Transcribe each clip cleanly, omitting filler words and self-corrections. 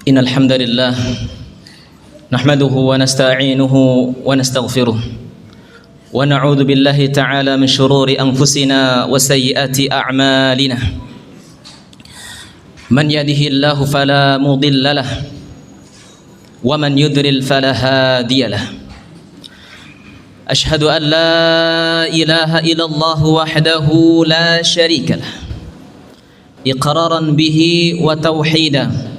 إن الحمد لله نحمده ونستعينه ونستغفره ونعوذ بالله تعالى من شرور أنفسنا وسيئات أعمالنا من يهده الله فلا مضل له ومن يضلل فلا هادي له أشهد أن لا إله إلا الله وحده لا شريك له إقرارا به وتوحيدا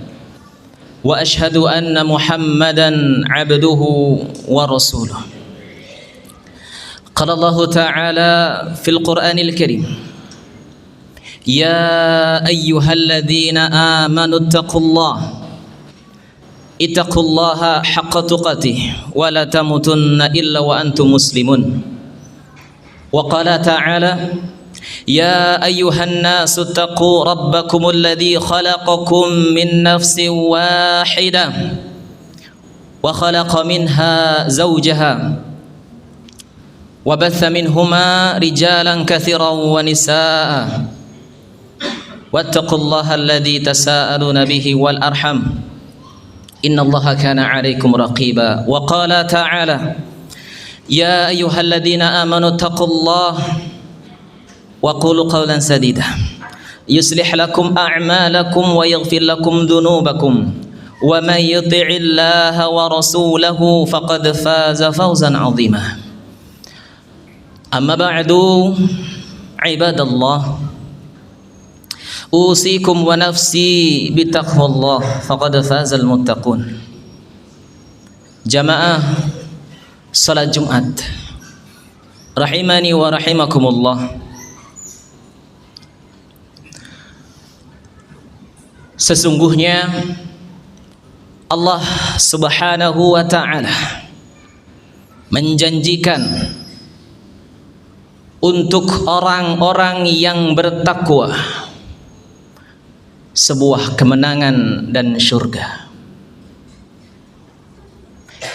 وأشهد أن محمدا عبده ورسوله قال الله تعالى في القرآن الكريم يا أيها الذين آمنوا اتقوا الله حق تقاته ولا تموتن إلا وأنتم مسلمون وقال تعالى يا أيها الناس اتقوا ربكم الذي خلقكم من نفس واحدة وخلق منها زوجها وبث منهما رجالا كثيرا ونساء واتقوا الله الذي تساءلون به والأرحم إن الله كان عليكم رقيبا وقال تعالى يا أيها الذين آمنوا اتقوا الله وقولوا قولا سديدا يصلح لكم أعمالكم ويغفر لكم ذنوبكم ومن يطع الله ورسوله فقد فاز فوزا عظيما أما بعد عباد الله أوصيكم ونفسي بتقوى الله فقد فاز المتقون جماعة صلاة Jumat rahimani wa rahimakumullah. Sesungguhnya Allah Subhanahu wa ta'ala menjanjikan untuk orang-orang yang bertakwa sebuah kemenangan dan syurga.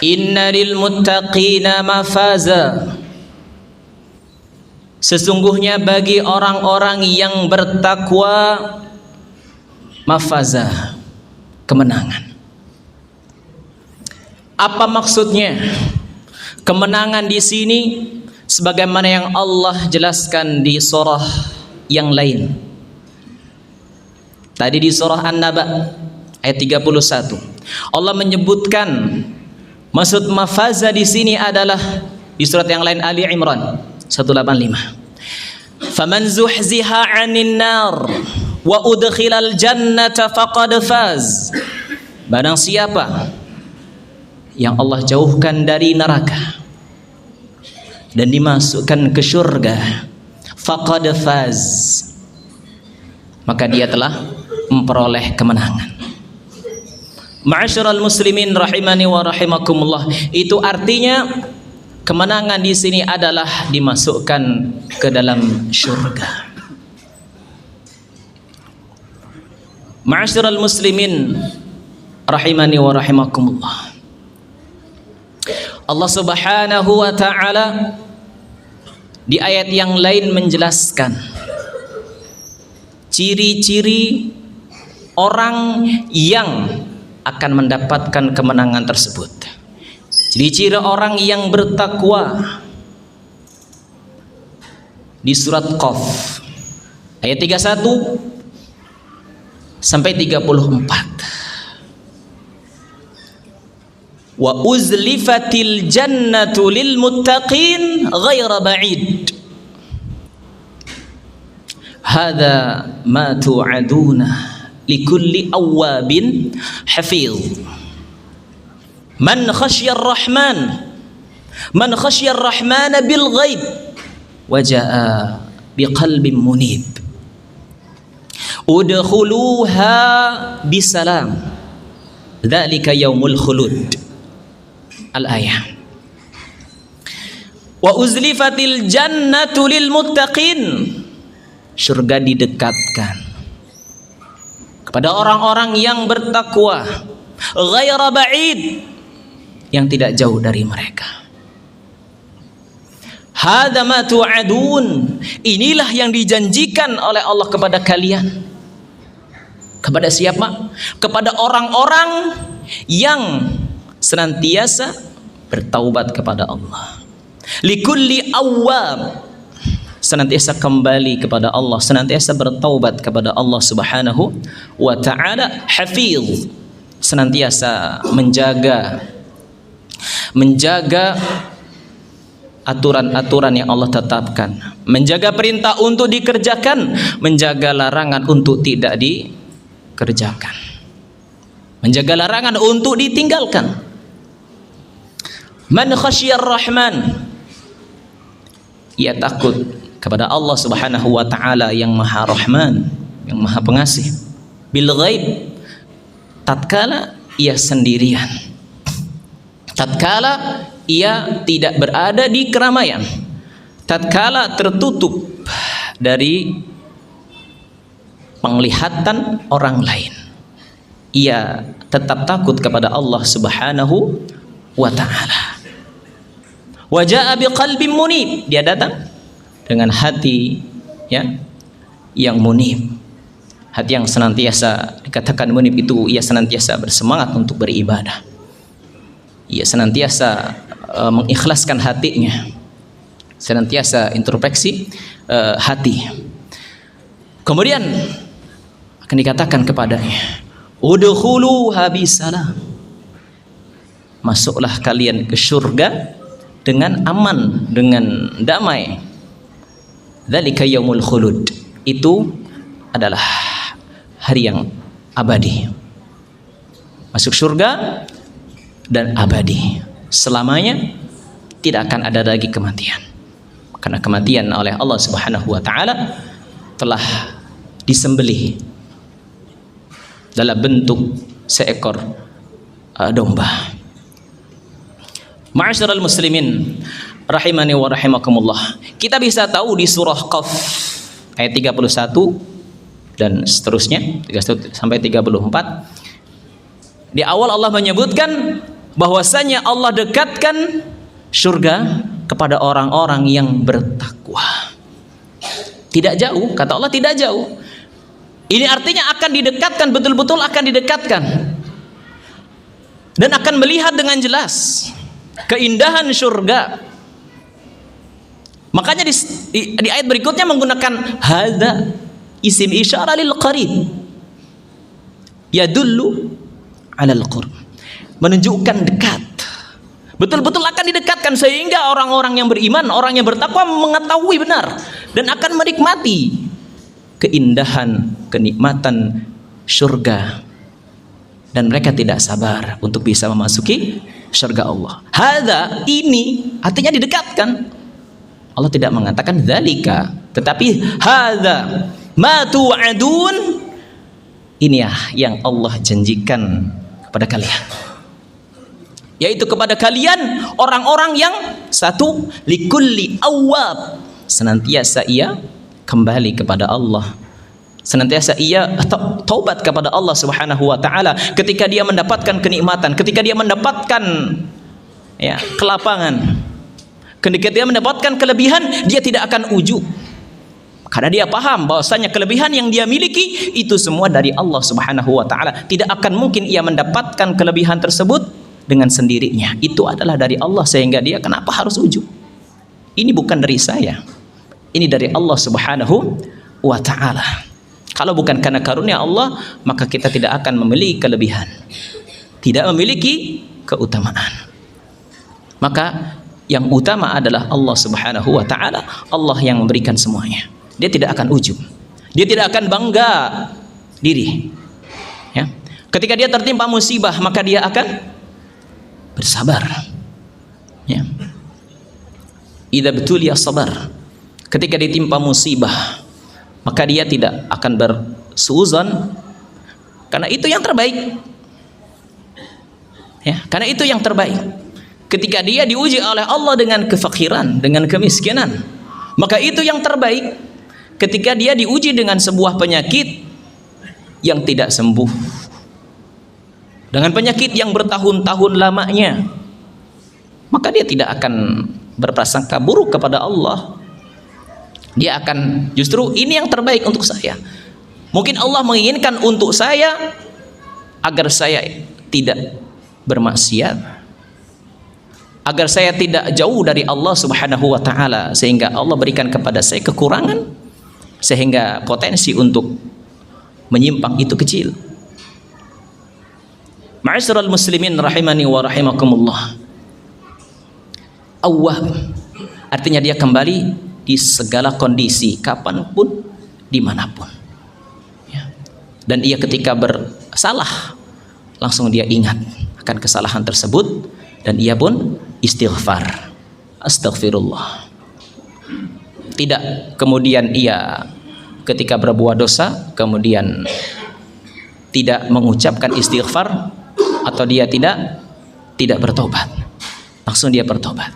Inna lil muttaqina mafaza. Sesungguhnya bagi orang-orang yang bertakwa mafaza, kemenangan. Apa maksudnya? Kemenangan di sini sebagaimana yang Allah jelaskan di surah yang lain. Tadi di surah An-Naba ayat 31. Allah menyebutkan maksud mafaza di sini adalah di surat yang lain Ali Imran 185. Faman zuhziha 'anil nar wa udkhilal jannata faqad faz. Barang siapa yang Allah jauhkan dari neraka dan dimasukkan ke surga, faqad faz, maka dia telah memperoleh kemenangan. Ma'asyiral muslimin rahimani wa rahimakumullah, itu artinya kemenangan di sini adalah dimasukkan ke dalam surga. Ma'asyiral muslimin rahimani wa rahimakumullah. Allah Subhanahu wa ta'ala di ayat yang lain menjelaskan ciri-ciri orang yang akan mendapatkan kemenangan tersebut. Ciri-ciri orang yang bertakwa di surat Qaf ayat 31 sampai 34. Wa uzlifatil jannatu lil muttaqin ghaira ba'id. Hadza ma tu'aduna likulli awwabin hafiz. Man khasyar rahman bil ghaib wa jaa biqalbin munib. Udkhuluha bisalam dzalika yaumul khulud. Al-ayah. Wa uzlifatil jannatu lil muttaqin. Surga didekatkan kepada orang-orang yang bertakwa, ghaira ba'id, yang tidak jauh dari mereka. Hadza ma tu'adun, inilah yang dijanjikan oleh Allah kepada kalian. Kepada siapa? Kepada orang-orang yang senantiasa bertaubat kepada Allah. Likulli awwab, senantiasa kembali kepada Allah, senantiasa bertaubat kepada Allah Subhanahu wa ta'ala. Hafiz, senantiasa menjaga aturan-aturan yang Allah tetapkan, menjaga perintah untuk dikerjakan, menjaga larangan untuk tidak dikerjakan, menjaga larangan untuk ditinggalkan. Man khasyiyar rahman, ia takut kepada Allah Subhanahu wa ta'ala yang Maha Rahman, yang Maha Pengasih. Bil ghaib, tatkala ia sendirian, tatkala ia tidak berada di keramaian, tatkala tertutup dari penglihatan orang lain, ia tetap takut kepada Allah Subhanahu wa ta'ala. Wa jaa biqalbin munib, dia datang dengan hati yang munib. Hati yang senantiasa dikatakan munib itu ia senantiasa bersemangat untuk beribadah. Ia senantiasa mengikhlaskan hatinya, senantiasa introspeksi hati. Kemudian akan dikatakan kepadanya, udkhuluha bisalam, masuklah kalian ke surga dengan aman, dengan damai. Dzalika yaumul khulud, itu adalah hari yang abadi. Masuk surga dan abadi, selamanya tidak akan ada lagi kematian, karena kematian oleh Allah Subhanahu wa ta'ala telah disembelih dalam bentuk seekor domba. Ma'asyiral muslimin rahimani wa rahimakumullah, kita bisa tahu di surah Qaf ayat 31 dan seterusnya 31 sampai 34, di awal Allah menyebutkan bahwasanya Allah dekatkan surga kepada orang-orang yang bertakwa. Tidak jauh, kata Allah, tidak jauh. Ini artinya akan didekatkan, betul-betul akan didekatkan, dan akan melihat dengan jelas keindahan surga. Makanya di ayat berikutnya menggunakan hadza, isim isyarah lil qarib, yadullu alal qurb, menunjukkan dekat. Betul-betul akan didekatkan sehingga orang-orang yang beriman, orang yang bertakwa mengetahui benar dan akan menikmati keindahan, kenikmatan surga, dan mereka tidak sabar untuk bisa memasuki surga Allah. Hadza, ini artinya didekatkan. Allah tidak mengatakan dzalika, tetapi hadza ma tu'adun, inilah yang Allah janjikan kepada kalian, yaitu kepada kalian orang-orang yang satu, likulli awwab, senantiasa ia kembali kepada Allah, senantiasa ia taubat kepada Allah Subhanahu wa ta'ala. Ketika dia mendapatkan kenikmatan, ketika dia mendapatkan kelapangan, ketika dia mendapatkan kelebihan, dia tidak akan ujub, karena dia paham bahwasanya kelebihan yang dia miliki itu semua dari Allah Subhanahu wa ta'ala. Tidak akan mungkin ia mendapatkan kelebihan tersebut dengan sendirinya, itu adalah dari Allah, sehingga dia kenapa harus ujub? Ini bukan dari saya, ini dari Allah Subhanahu wa ta'ala. Kalau bukan karena karunia Allah, maka kita tidak akan memiliki kelebihan, tidak memiliki keutamaan. Maka yang utama adalah Allah Subhanahu wa ta'ala, Allah yang memberikan semuanya. Dia tidak akan ujub, dia tidak akan bangga diri. Ketika dia tertimpa musibah, maka dia akan bersabar. Idza btuliya sabar, ketika ditimpa musibah, maka dia tidak akan bersuuzon, karena itu yang terbaik. Karena itu yang terbaik. Ketika dia diuji oleh Allah dengan kefakiran, dengan kemiskinan, maka itu yang terbaik. Ketika dia diuji dengan sebuah penyakit yang tidak sembuh, dengan penyakit yang bertahun-tahun lamanya, maka dia tidak akan berprasangka buruk kepada Allah. Dia akan justru ini yang terbaik untuk saya. Mungkin Allah menginginkan untuk saya agar saya tidak bermaksiat, agar saya tidak jauh dari Allah Subhanahu wa taala, sehingga Allah berikan kepada saya kekurangan sehingga potensi untuk menyimpang itu kecil. Ma'asyiral muslimin rahimani wa rahimakumullah. Awwab artinya dia kembali di segala kondisi, kapanpun, dimanapun. Ya. Dan ia ketika bersalah langsung dia ingat akan kesalahan tersebut dan ia pun istighfar, astagfirullah. Tidak kemudian ia ketika berbuat dosa kemudian tidak mengucapkan istighfar atau dia tidak bertobat, langsung dia bertobat.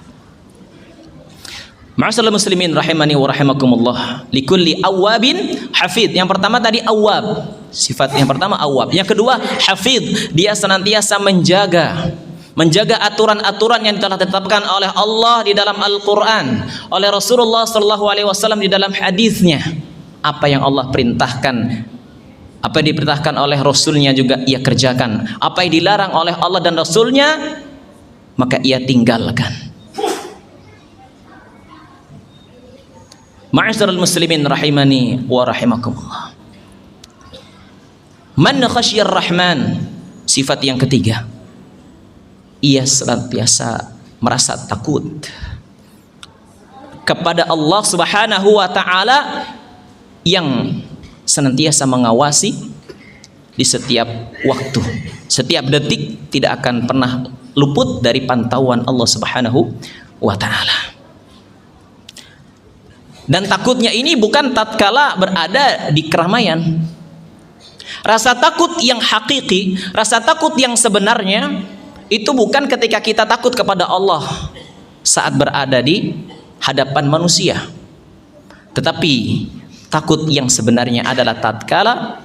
Ma'asyiral muslimin rahimani wa rahimakumullah, likulli awwabin hafid. Yang pertama tadi awwab, sifat yang pertama awwab. Yang kedua hafid, dia senantiasa menjaga aturan-aturan yang telah ditetapkan oleh Allah di dalam Al-Qur'an, oleh Rasulullah sallallahu alaihi wasallam di dalam hadisnya. Apa yang Allah perintahkan, apa yang diperintahkan oleh Rasulnya juga ia kerjakan. Apa yang dilarang oleh Allah dan Rasulnya maka ia tinggalkan. Ma'asyiral muslimin rahimani wa rahimakumullah. Man khasyiyar rahman, sifat yang ketiga, ia senantiasa merasa takut kepada Allah Subhanahu wa taala yang senantiasa mengawasi di setiap waktu, setiap detik, tidak akan pernah luput dari pantauan Allah Subhanahu wa taala. Dan takutnya ini bukan tatkala berada di keramaian. Rasa takut yang hakiki, rasa takut yang sebenarnya itu bukan ketika kita takut kepada Allah saat berada di hadapan manusia. Tetapi takut yang sebenarnya adalah tatkala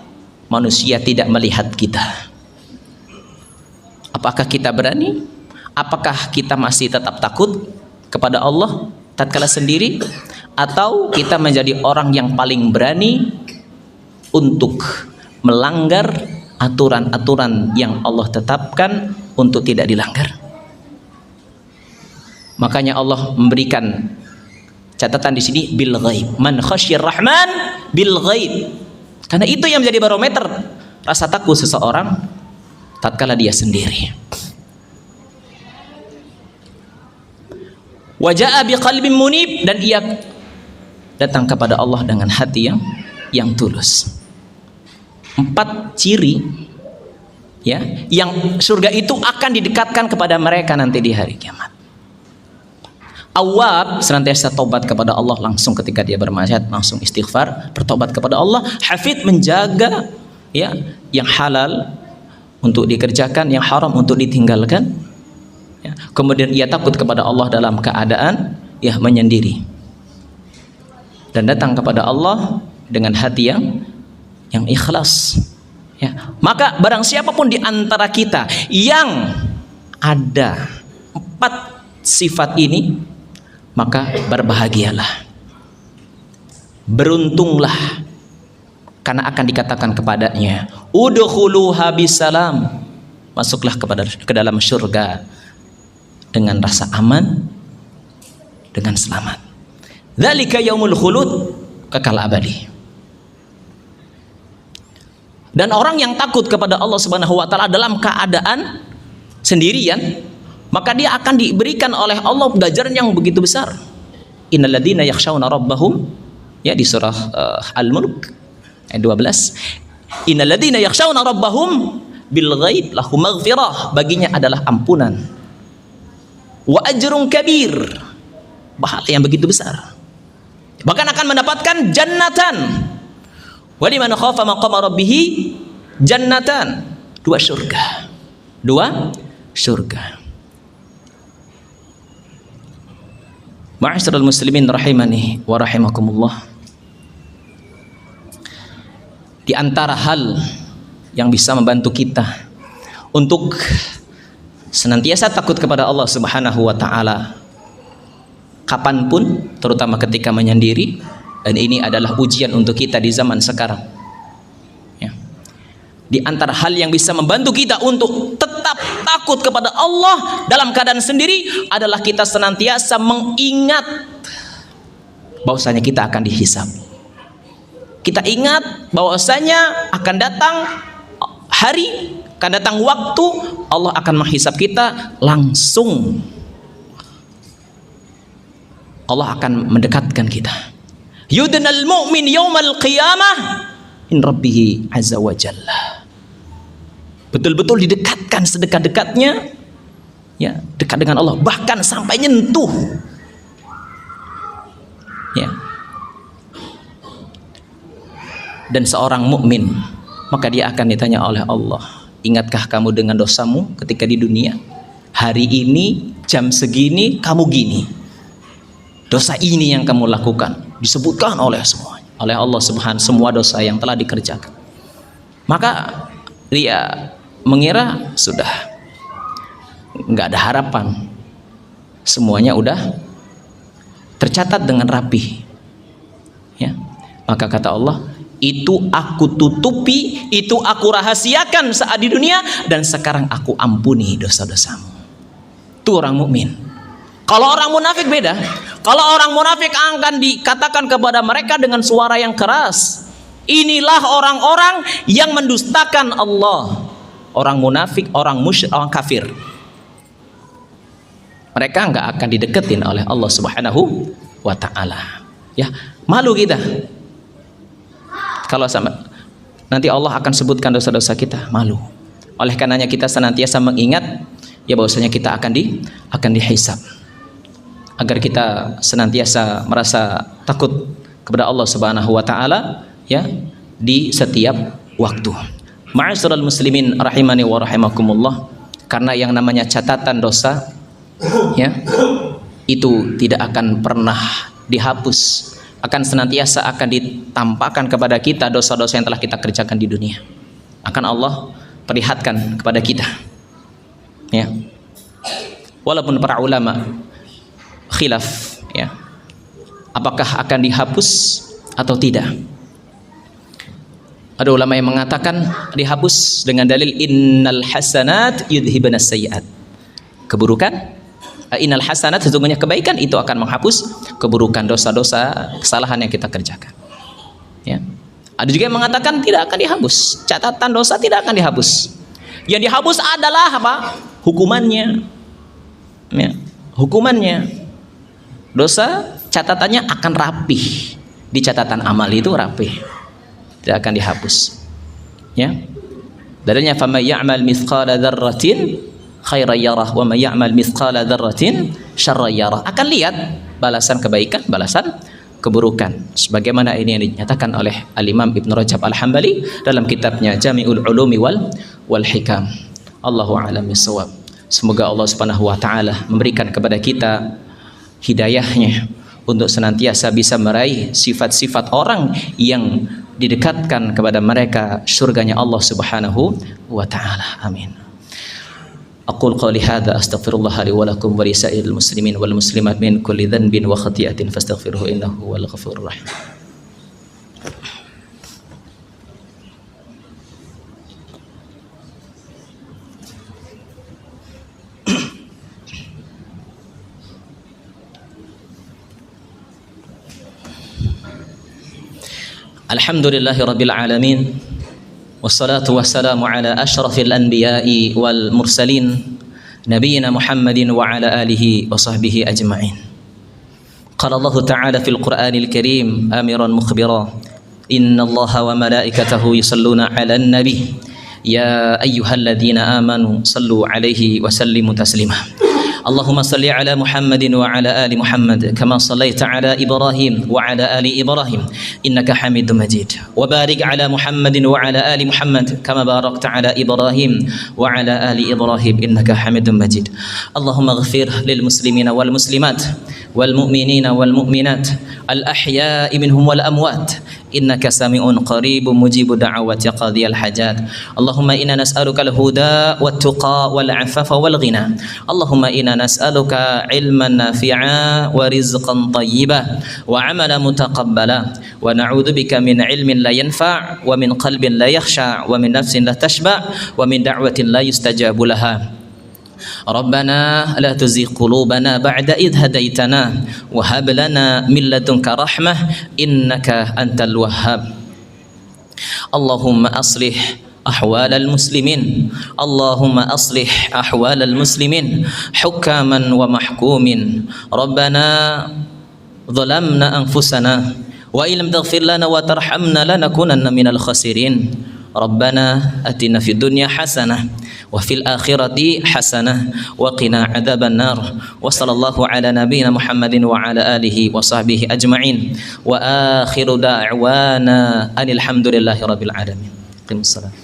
manusia tidak melihat kita. Apakah kita berani? Apakah kita masih tetap takut kepada Allah tatkala sendiri? Atau kita menjadi orang yang paling berani untuk melanggar aturan-aturan yang Allah tetapkan untuk tidak dilanggar? Makanya Allah memberikan catatan di sini bil ghaib, man khasyir rahman bil ghaib, karena itu yang menjadi barometer rasa takut seseorang tatkala dia sendiri. Wa jaa biqalbin munib, dan ia datang kepada Allah dengan hati yang tulus. 4 ciri ya yang surga itu akan didekatkan kepada mereka nanti di hari kiamat. Awwab, senantiasa tobat kepada Allah langsung ketika dia bermaksiat, langsung istighfar, bertobat kepada Allah. Hafid, menjaga ya yang halal untuk dikerjakan, yang haram untuk ditinggalkan ya. Kemudian ia takut kepada Allah dalam keadaan ya menyendiri, dan datang kepada Allah dengan hati yang ikhlas ya. Maka barang siapapun di antara kita yang ada 4 sifat ini, maka berbahagialah, beruntunglah, karena akan dikatakan kepadanya udkhuluha bisalam, masuklah ke dalam surga dengan rasa aman, dengan selamat. Dzalika yaumul khulud, kekal abadi. Dan orang yang takut kepada Allah Subhanahu wa taala dalam keadaan sendirian, maka dia akan diberikan oleh Allah ganjaran yang begitu besar. Innal ladzina yakhshawna rabbahum, ya di surah Al-Mulk ayat 12. Innal ladzina yakhshawna rabbahum bil ghaib lahum maghfirah, baginya adalah ampunan. Wa ajrun kabir, pahala yang begitu besar. Bahkan akan mendapatkan jannatan. Wa liman khafa maqama rabbih jannatan, 2 surga. 2 surga. Ma'asyiral muslimin rahimani wa rahimakumullah. Di antara hal yang bisa membantu kita untuk senantiasa takut kepada Allah Subhanahu wa taala kapanpun, terutama ketika menyendiri, dan ini adalah ujian untuk kita di zaman sekarang. Di antara hal yang bisa membantu kita untuk tetap takut kepada Allah dalam keadaan sendiri adalah kita senantiasa mengingat bahwasanya kita akan dihisab. Kita ingat bahwasanya akan datang hari, akan datang waktu Allah akan menghisab kita langsung. Allah akan mendekatkan kita. Yudnal mu'min yaumal qiyamah min rabbih azza wa jalla. Betul-betul didekatkan sedekat-dekatnya, ya, dekat dengan Allah, bahkan sampai nyentuh, ya. Dan seorang mukmin maka dia akan ditanya oleh Allah, ingatkah kamu dengan dosamu ketika di dunia? Hari ini jam segini kamu gini, dosa ini yang kamu lakukan, disebutkan oleh Allah Subhanahu, semua dosa yang telah dikerjakan. Maka dia mengira sudah nggak ada harapan, semuanya udah tercatat dengan rapi, ya. Maka kata Allah, itu aku tutupi, itu aku rahasiakan saat di dunia, dan sekarang aku ampuni dosa-dosamu. Itu orang mukmin. Kalau orang munafik beda. Kalau orang munafik akan dikatakan kepada mereka dengan suara yang keras, inilah orang-orang yang mendustakan Allah. Orang munafik, orang musyrik, orang kafir, mereka nggak akan dideketin oleh Allah Subhanahu wa ta'ala, ya. Malu kita kalau sama nanti Allah akan sebutkan dosa-dosa kita, malu. Oleh karenanya kita senantiasa mengingat ya bahwasanya kita akan dihisab, agar kita senantiasa merasa takut kepada Allah Subhanahu wa ta'ala, ya, di setiap waktu. Ma'asyiral muslimin rahimani wa rahimakumullah, karena yang namanya catatan dosa, ya, itu tidak akan pernah dihapus, akan senantiasa akan ditampakkan kepada kita dosa-dosa yang telah kita kerjakan di dunia, akan Allah perlihatkan kepada kita, ya. Walaupun para ulama khilaf, ya, apakah akan dihapus atau tidak. Ada ulama yang mengatakan dihapus dengan dalil innal hasanat yudhibanas sayyiat. Keburukan, innal hasanat, sesungguhnya kebaikan itu akan menghapus keburukan, dosa-dosa, kesalahan yang kita kerjakan, ya. Ada juga yang mengatakan tidak akan dihapus, catatan dosa tidak akan dihapus. Yang dihapus adalah apa? Hukumannya, ya. Hukumannya, dosa catatannya akan rapih, di catatan amal itu rapih, tidak akan dihapus, ya. Dalilnya faman ya'mal mithqala dzarratin khairan yarah wa may ya'mal mithqala dzarratin syarran yarah. Akan lihat balasan kebaikan, balasan keburukan, sebagaimana ini yang dinyatakan oleh Al-Imam Ibnu Rajab Al-Hambali dalam kitabnya Jami'ul Ulumi wal Hikam. Allahu a'lam bissawab. Semoga Allah Subhanahu wa taala memberikan kepada kita hidayahnya untuk senantiasa bisa meraih sifat-sifat orang yang didekatkan kepada mereka surganya Allah Subhanahu wa taala. Amin. Aqul qawli hadza astaghfirullah li wa lakum wa li sa'iril muslimin wal muslimat min kulli dhanbin wa khati'atin fastaghfiruhu innahu huwal ghafurur rahim. Alhamdulillahi rabbil alamin, wassalatu wassalamu ala ashrafil anbiya'i wal mursalin nabiyina Muhammadin wa ala alihi wa sahbihi ajma'in. Qala Allah ta'ala fil Qur'anil Karim amiran mukhbira, inna Allaha wa malaikatahu yusalluna 'alan nabi ya ayyuhalladzina amanu sallu 'alaihi wa sallimu taslima. Allahumma salli ala Muhammadin wa ala ali Muhammad kama sallaita ala Ibrahim wa ala ali Ibrahim innaka Hamidum Majid, wa barik ala Muhammadin wa ala ali Muhammad kama barakta ala Ibrahim wa ala ali Ibrahim innaka Hamidum Majid. Allahumma ighfir lil muslimina wal muslimat wal mu'minina wal mu'minat al ahya'i minhum wal amwat إنك سميع قريب مجيب دعوات قاضي الحاجات. اللهم إنا نسألك الهدى والتقى والعفاف والغنى. اللهم إنا نسألك علما نافعا ورزقا طيبا وعملا متقبلا، ونعوذ بك من علم لا ينفع ومن قلب لا يخشع ومن نفس لا تشبع ومن دعوة لا يستجاب لها. ربنا لا تزغ قلوبنا بعد إذ هديتنا وهب لنا من لدنك رحمة إنك أنت الوهاب. اللهم أصلح أحوال المسلمين، اللهم أصلح أحوال المسلمين حكاما ومحكومين. ربنا ظلمنا أنفسنا وإن لم تغفر لنا وترحمنا لنكونن من الخاسرين. ربنا أتنا في الدنيا حسنة وفي الآخرة حسنة وقنا عذاب النار. وصلى الله على نبينا محمد وعلى آله وصحبه أجمعين، وآخر دعوانا أن الحمد لله رب العالمين. قم الصلاة.